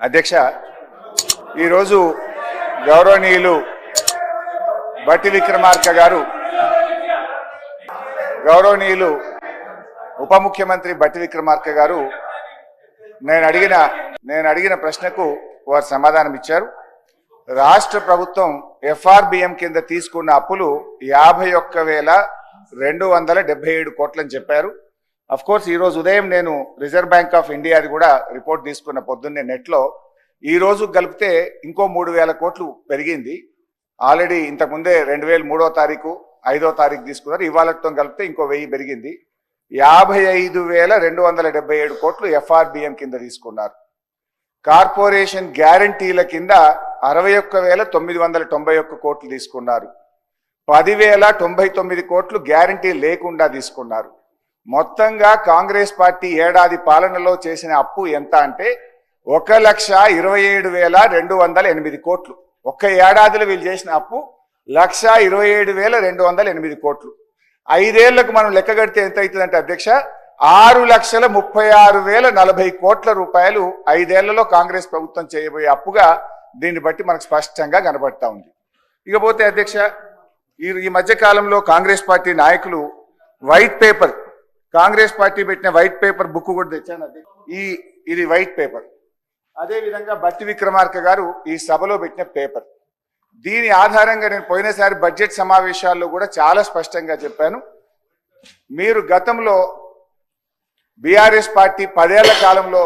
అధ్యక్ష, ఈరోజు గౌరవనీయులు బట్టి విక్రమార్క గారు, గౌరవనీయులు ఉప ముఖ్యమంత్రి బట్టి విక్రమార్క గారు నేను అడిగిన ప్రశ్నకు వారు సమాధానం ఇచ్చారు. రాష్ట్ర ప్రభుత్వం ఎఫ్ఆర్బిఎం కింద తీసుకున్న అప్పులు 51,277 కోట్లని చెప్పారు. అఫ్ కోర్స్ ఈ రోజు ఉదయం నేను రిజర్వ్ బ్యాంక్ ఆఫ్ ఇండియాది కూడా రిపోర్ట్ తీసుకున్న పొద్దున్నే నెట్లో. ఈ రోజు కలిపితే ఇంకో 3,000 కోట్లు పెరిగింది. ఆల్రెడీ ఇంతకుముందే 2003వ తారీఖు 5వ తారీఖు తీసుకున్నారు. ఇవాళతో కలిపితే ఇంకో 1000 పెరిగింది. 55,277 కోట్లు ఎఫ్ఆర్బిఎం కింద తీసుకున్నారు. కార్పొరేషన్ గ్యారంటీల కింద 61,991 కోట్లు తీసుకున్నారు. 10,099 కోట్లు గ్యారంటీ లేకుండా తీసుకున్నారు. మొత్తంగా కాంగ్రెస్ పార్టీ ఏడాది పాలనలో చేసిన అప్పు ఎంత అంటే 1,27,208 కోట్లు. ఒక్క ఏడాదిలో వీళ్ళు చేసిన అప్పు 1,27,208 కోట్లు. 5 ఏళ్లకు మనం లెక్క కడితే ఎంత అవుతుందంటే అధ్యక్ష, 6,36,040 కోట్ల రూపాయలు 5 ఏళ్లలో కాంగ్రెస్ ప్రభుత్వం చేయబోయే అప్పుగా దీన్ని బట్టి మనకు స్పష్టంగా కనబడతా ఉంది. ఇకపోతే అధ్యక్ష, ఈ మధ్య కాలంలో కాంగ్రెస్ పార్టీ నాయకులు వైట్ పేపర్, కాంగ్రెస్ పార్టీ పెట్టిన వైట్ పేపర్ బుక్ కూడా తెచ్చాను. ఇది వైట్ పేపర్. అదేవిధంగా బట్టి విక్రమార్క గారు ఈ సభలో పెట్టిన పేపర్. దీని ఆధారంగా నేను పోయినసారి బడ్జెట్ సమావేశాల్లో కూడా చాలా స్పష్టంగా చెప్పాను. మీరు గతంలో బీఆర్ఎస్ పార్టీ 10 ఏళ్ల కాలంలో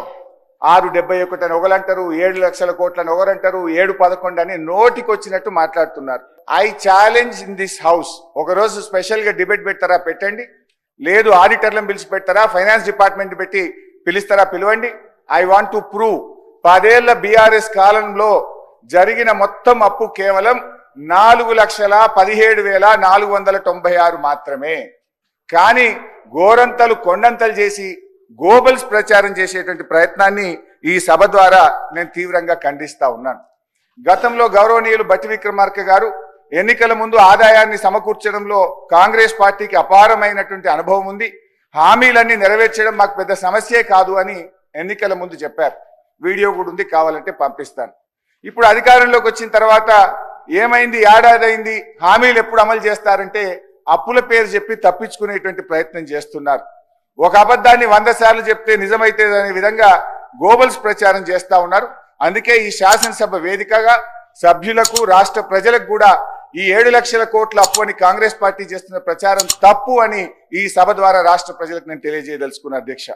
671 అని ఒకరంటారు, 7 లక్షల కోట్లని ఒకరంటారు, 711 అని నోటికి వచ్చినట్టు మాట్లాడుతున్నారు. I challenge in this house, ఒకరోజు స్పెషల్ గా డిబేట్ పెట్టారా పెట్టండి, లేదు ఆడిటర్లను పిలిచి పెట్టారా, ఫైనాన్స్ డిపార్ట్మెంట్ పెట్టి పిలుస్తారా పిలవండి. ఐ వాంట్ టు ప్రూవ్ 10 ఏళ్ల బీఆర్ఎస్ కాలంలో జరిగిన మొత్తం అప్పు కేవలం 4,17,496 మాత్రమే. కానీ గోరంతలు కొండంతలు చేసి గోబల్స్ ప్రచారం చేసేటువంటి ప్రయత్నాన్ని ఈ సభ ద్వారా నేను తీవ్రంగా ఖండిస్తా ఉన్నాను. గతంలో గౌరవనీయులు బట్టి విక్రమార్క గారు ఎన్నికల ముందు ఆదాయాన్ని సమకూర్చడంలో కాంగ్రెస్ పార్టీకి అపారమైనటువంటి అనుభవం ఉంది, హామీలన్నీ నెరవేర్చడం మాకు పెద్ద సమస్యే కాదు అని ఎన్నికల ముందు చెప్పారు. వీడియో కూడా ఉంది, కావాలంటే పంపిస్తాను. ఇప్పుడు అధికారంలోకి వచ్చిన తర్వాత ఏమైంది, ఏడాది అయింది, హామీలు ఎప్పుడు అమలు చేస్తారంటే అప్పుల పేరు చెప్పి తప్పించుకునేటువంటి ప్రయత్నం చేస్తున్నారు. ఒక అబద్ధాన్ని 100 సార్లు చెప్తే నిజమైతే అనే విధంగా గోబల్స్ ప్రచారం చేస్తా ఉన్నారు. అందుకే ఈ శాసనసభ వేదికగా సభ్యులకు, రాష్ట్ర ప్రజలకు కూడా ఈ 7 లక్షల కోట్ల అప్పు అని కాంగ్రెస్ పార్టీ చేస్తున్న ప్రచారం తప్పు అని ఈ సభ ద్వారా రాష్ట్ర ప్రజలకు నేను తెలియజేయదలుచుకున్నా అధ్యక్ష.